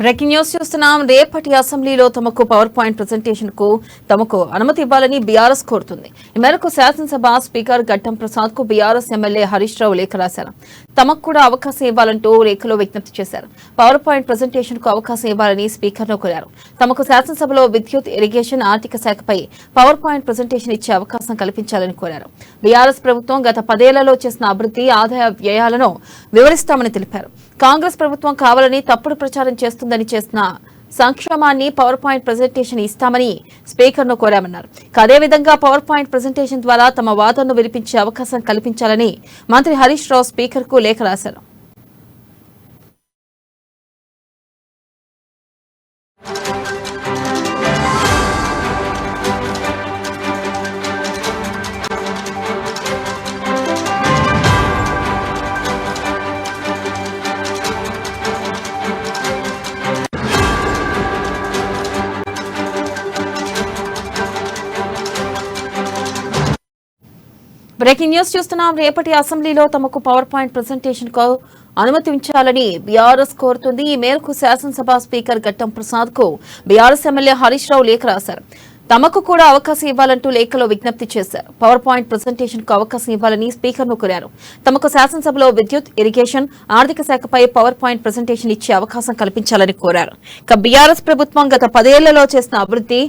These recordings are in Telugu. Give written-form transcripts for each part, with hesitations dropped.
బ్రేకింగ్ న్యూస్ చూస్తున్నాం. రేపటి అసెంబ్లీలో తమకు పవర్ పాయింట్ ప్రెజెంటేషన్ కు తమకు అనుమతి ఇవ్వాలని బీఆర్ఎస్ కోరుతుంది. ఈ మేరకు శాసనసభ స్పీకర్ గడ్డం ప్రసాద్ కు బీఆర్ఎస్ ఎమ్మెల్యే హరీష్ రావు లేఖ రాశారు. తమకు కూడా అవకాశం ఇవ్వాలంటూ లేఖలో విజ్ఞప్తి చేశారు. పవర్ పాయింట్ ప్రెజెంటేషన్ కు అవకాశం ఇవ్వాలని స్పీకర్ ను కోరారు. తమకు శాసనసభలో విద్యుత్, ఇరిగేషన్, ఆర్థిక శాఖపై పవర్ పాయింట్ ప్రెజెంటేషన్ ఇచ్చే అవకాశం కల్పించాలని కోరారు. బీఆర్ఎస్ ప్రభుత్వం గత 10 ఏళ్లలో చేసిన అభివృద్ధి, ఆదాయ వ్యయాలను వివరిస్తామని తెలిపారు. కాంగ్రెస్ ప్రభుత్వం కావాలని తప్పుడు ప్రచారం చేస్తుందని చేసిన సంక్షేమాన్ని పవర్ పాయింట్ ప్రెజెంటేషన్ ఇస్తామని స్పీకర్ ను కోరామన్నారు. అదేవిధంగా పవర్ పాయింట్ ప్రెజెంటేషన్ ద్వారా తమ వాదనను వినిపించే అవకాశం కల్పించాలని మంత్రి హరీష్ రావు స్పీకర్ కు లేఖ రాశారు. బ్రేకింగ్ న్యూస్ చూస్తున్నాం. రేపటి అసెంబ్లీలో తమకు పవర్ పాయింట్ ప్రెజెంటేషన్ కు అనుమతించాలని బీఆర్ఎస్ కోరుతుంది. ఈ మేరకు శాసనసభ స్పీకర్ గడ్డం ప్రసాద్ కు బీఆర్ఎస్ ఎమ్మెల్యే హరీష్ రావు లేఖ రాశారు. తమకు కూడా అవకాశం ఇవ్వాలంటూ లేఖలో విజ్ఞప్తి చేశారు. పవర్ పాయింట్ ప్రెజెంటేషన్ కు అవకాశం ఇవ్వాలని స్పీకర్ ను కోరారు. తమకు శాసనసభలో విద్యుత్, ఇరిగేషన్, ఆర్థిక శాఖపై పవర్ పాయింట్ ప్రెజెంటేషన్ ఇచ్చే అవకాశం కల్పించాలని కోరారు. ఇక బీఆర్ఎస్ ప్రభుత్వం గత 10 ఏళ్లలో చేసిన అభివృద్ధి,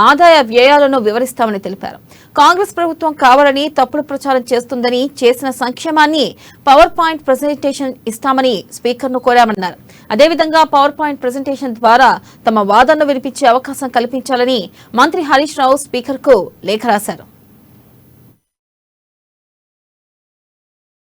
ఆదాయ వ్యయాలను వివరిస్తామని తెలిపారు. కాంగ్రెస్ ప్రభుత్వం కావాలని తప్పుడు ప్రచారం చేస్తుందని చేసిన సంక్షేమాన్ని పవర్ పాయింట్ ప్రెజెంటేషన్ ఇస్తామని స్పీకర్ ను కోరామన్నారు. అదేవిధంగా పవర్ పాయింట్ ప్రెజెంటేషన్ ద్వారా తమ వాదనను వినిపించే అవకాశం కల్పించాలని మంత్రి హరీష్ రావు స్పీకర్ కు లేఖ రాశారు.